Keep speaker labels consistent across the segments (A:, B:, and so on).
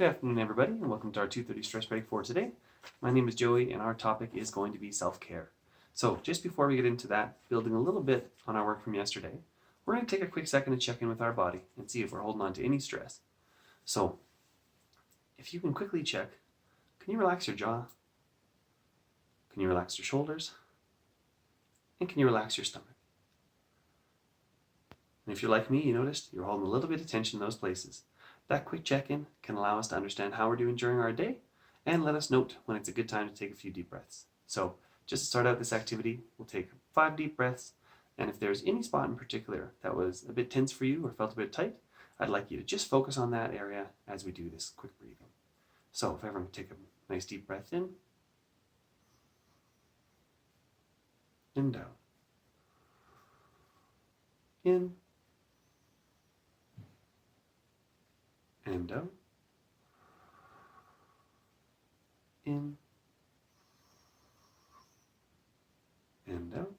A: Good afternoon, everybody, and welcome to our 2:30 stress break for today. My name is Joey, and our topic is going to be self-care. So just before we get into that, building a little bit on our work from yesterday, we're going to take a quick second to check in with our body and see if we're holding on to any stress. So if you can quickly check, can you relax your jaw? Can you relax your shoulders? And can you relax your stomach? And if you're like me, you noticed you're holding a little bit of tension in those places. That quick check-in can allow us to understand how we're doing during our day and let us note when it's a good time to take a few deep breaths. So just to start out this activity, we'll take 5 deep breaths, and if there's any spot in particular that was a bit tense for you or felt a bit tight, I'd like you to just focus on that area as we do this quick breathing. So if everyone take a nice deep breath in and out. In and out. In and out.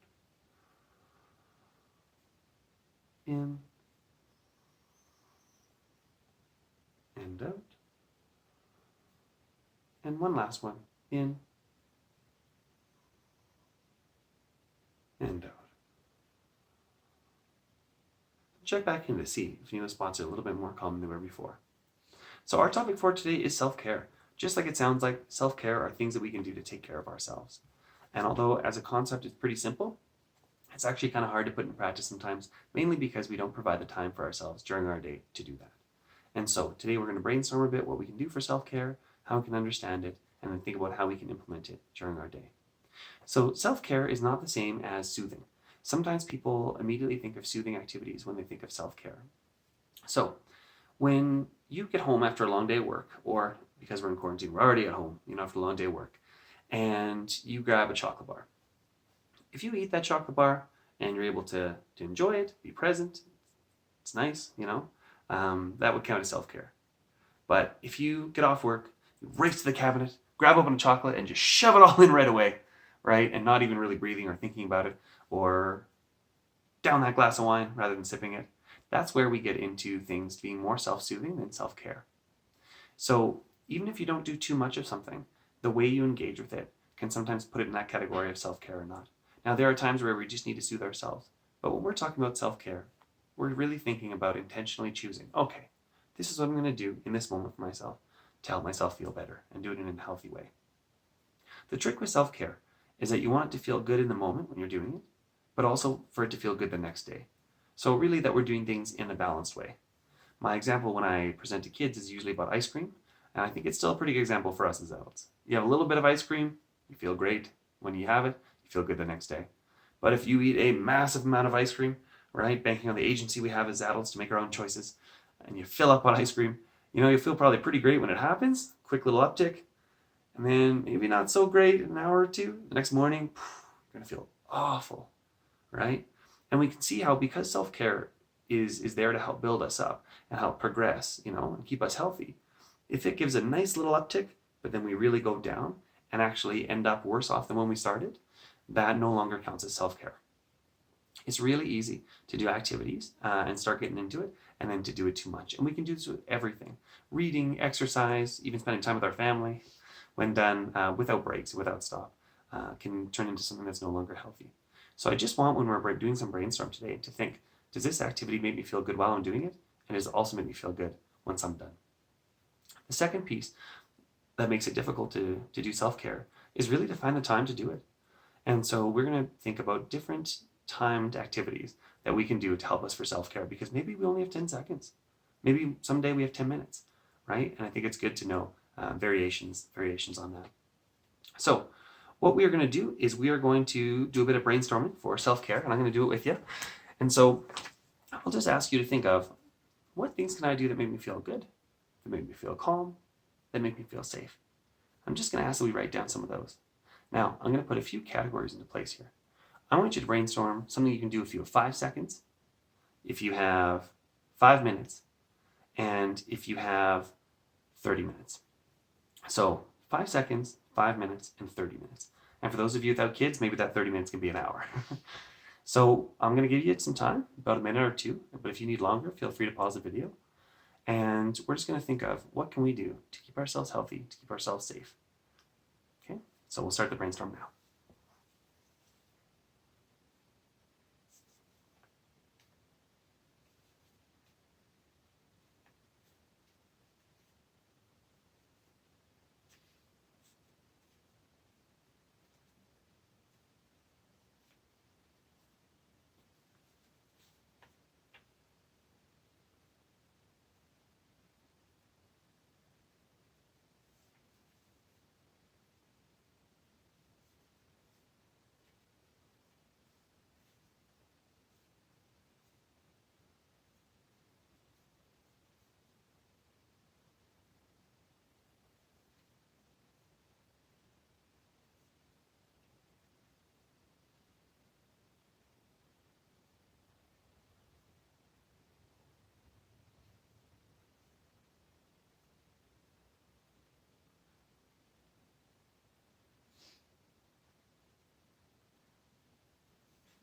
A: In and out. And one last one. In and out. Check back in to see if you know spots are a little bit more common than they were before. So our topic for today is self-care. Just like it sounds like, self-care are things that we can do to take care of ourselves. And although as a concept it's pretty simple, it's actually kind of hard to put in practice sometimes, mainly because we don't provide the time for ourselves during our day to do that. And so today we're going to brainstorm a bit what we can do for self-care, how we can understand it, and then think about how we can implement it during our day. So self-care is not the same as soothing. Sometimes people immediately think of soothing activities when they think of self-care. So when you get home after a long day of work, or because we're in quarantine, we're already at home, after a long day of work, and you grab a chocolate bar. If you eat that chocolate bar and you're able to enjoy it, be present, it's nice, that would count as self-care. But if you get off work, you race to the cabinet, grab open a chocolate, and just shove it all in right away, right? And not even really breathing or thinking about it, or down that glass of wine rather than sipping it. That's where we get into things being more self-soothing than self-care. So even if you don't do too much of something, the way you engage with it can sometimes put it in that category of self-care or not. Now, there are times where we just need to soothe ourselves, but when we're talking about self-care, we're really thinking about intentionally choosing, okay, this is what I'm going to do in this moment for myself to help myself feel better and do it in a healthy way. The trick with self-care is that you want it to feel good in the moment when you're doing it, but also for it to feel good the next day. So really that we're doing things in a balanced way. My example when I present to kids is usually about ice cream, and I think it's still a pretty good example for us as adults. You have a little bit of ice cream, you feel great. When you have it, you feel good the next day. But if you eat a massive amount of ice cream, right, banking on the agency we have as adults to make our own choices, and you fill up on ice cream, you feel probably pretty great when it happens, quick little uptick, and then maybe not so great in an hour or two. The next morning, you're going to feel awful, right? And we can see how, because self-care is there to help build us up and help progress, and keep us healthy. If it gives a nice little uptick, but then we really go down and actually end up worse off than when we started, that no longer counts as self-care. It's really easy to do activities and start getting into it, and then to do it too much. And we can do this with everything. Reading, exercise, even spending time with our family, when done without breaks, without stop, can turn into something that's no longer healthy. So I just want, when we're doing some brainstorm today, to think, does this activity make me feel good while I'm doing it? And does it also make me feel good once I'm done? The second piece that makes it difficult to do self-care is really to find the time to do it. And so we're going to think about different timed activities that we can do to help us for self-care, because maybe we only have 10 seconds. Maybe someday we have 10 minutes, right? And I think it's good to know variations on that. So what we are going to do is we are going to do a bit of brainstorming for self-care, and I'm going to do it with you. And so I'll just ask you to think of, what things can I do that make me feel good, that make me feel calm, that make me feel safe? I'm just going to ask that we write down some of those. Now, I'm going to put a few categories into place here. I want you to brainstorm something you can do if you have 5 seconds, if you have 5 minutes, and if you have 30 minutes. So 5 seconds, 5 minutes, and 30 minutes. And for those of you without kids, maybe that 30 minutes can be an hour. So I'm going to give you some time, about a minute or two, but if you need longer, feel free to pause the video. And we're just going to think of what can we do to keep ourselves healthy, to keep ourselves safe. Okay, so we'll start the brainstorm now.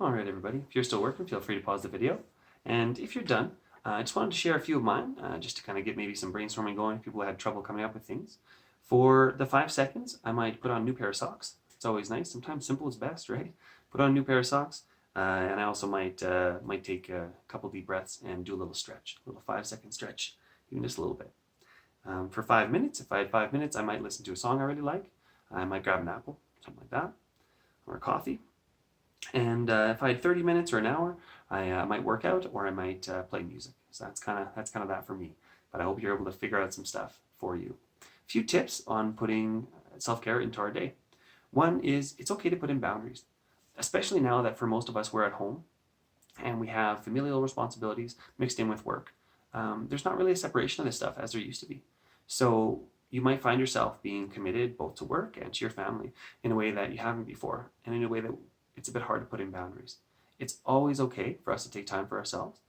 A: All right, everybody. If you're still working, feel free to pause the video. And if you're done, I just wanted to share a few of mine, just to kind of get maybe some brainstorming going if people had trouble coming up with things. For the 5 seconds, I might put on a new pair of socks. It's always nice. Sometimes simple is best, right? Put on a new pair of socks. And I also might take a couple deep breaths and do a little stretch, a little 5-second stretch, even just a little bit. For 5 minutes, if I had 5 minutes, I might listen to a song I really like. I might grab an apple, something like that, or a coffee. And if I had 30 minutes or an hour, I might work out or I might play music. So that's kind of that for me. But I hope you're able to figure out some stuff for you. A few tips on putting self-care into our day. One is it's okay to put in boundaries, especially now that for most of us we're at home and we have familial responsibilities mixed in with work. There's not really a separation of this stuff as there used to be. So you might find yourself being committed both to work and to your family in a way that you haven't before, and in a way that it's a bit hard to put in boundaries. It's always okay for us to take time for ourselves.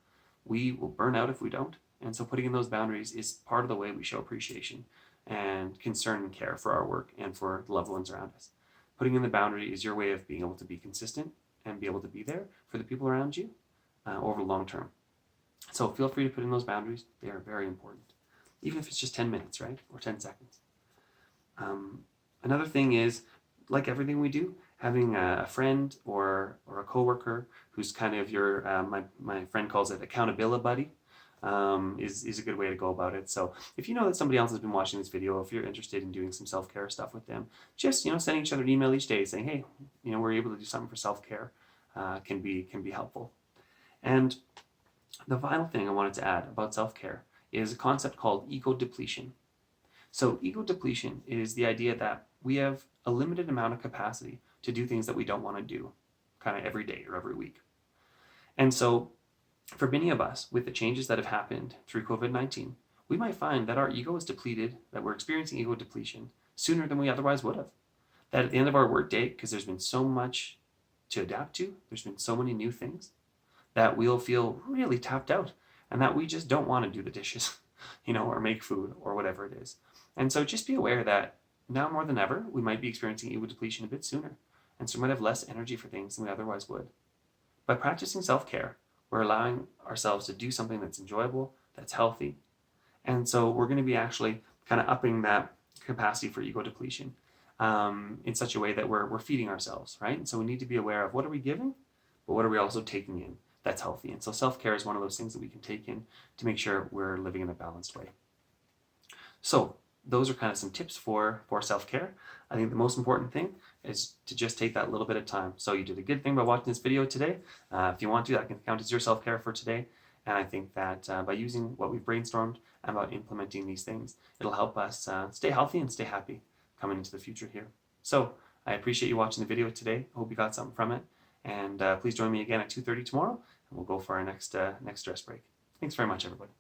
A: We will burn out if we don't. And so putting in those boundaries is part of the way we show appreciation and concern and care for our work and for the loved ones around us. Putting in the boundary is your way of being able to be consistent and be able to be there for the people around you over the long term. So feel free to put in those boundaries. They are very important. Even if it's just 10 minutes, right? Or 10 seconds. Another thing is, like everything we do, having a friend or a coworker who's kind of your, my friend calls it accountability buddy, is a good way to go about it. So if you know that somebody else has been watching this video, if you're interested in doing some self-care stuff with them, just sending each other an email each day saying, hey, we're able to do something for self-care, can be helpful. And the final thing I wanted to add about self-care is a concept called ego depletion. So ego depletion is the idea that we have a limited amount of capacity to do things that we don't want to do kind of every day or every week. And so for many of us, with the changes that have happened through COVID-19, we might find that our ego is depleted, that we're experiencing ego depletion sooner than we otherwise would have. That at the end of our workday, because there's been so much to adapt to, there's been so many new things, that we'll feel really tapped out and that we just don't want to do the dishes, or make food or whatever it is. And so just be aware that now more than ever, we might be experiencing ego depletion a bit sooner. And so we might have less energy for things than we otherwise would. By practicing self-care, we're allowing ourselves to do something that's enjoyable, that's healthy. And so we're going to be actually kind of upping that capacity for ego depletion in such a way that we're feeding ourselves, right? And so we need to be aware of what are we giving, but what are we also taking in that's healthy. And so self-care is one of those things that we can take in to make sure we're living in a balanced way. So those are kind of some tips for self-care. I think the most important thing is to just take that little bit of time. So you did a good thing by watching this video today. If you want to, that can count as your self-care for today. And I think that by using what we've brainstormed and about implementing these things, it'll help us stay healthy and stay happy coming into the future here. So I appreciate you watching the video today. I hope you got something from it. And please join me again at 2:30 tomorrow, and we'll go for our next stress break. Thanks very much, everybody.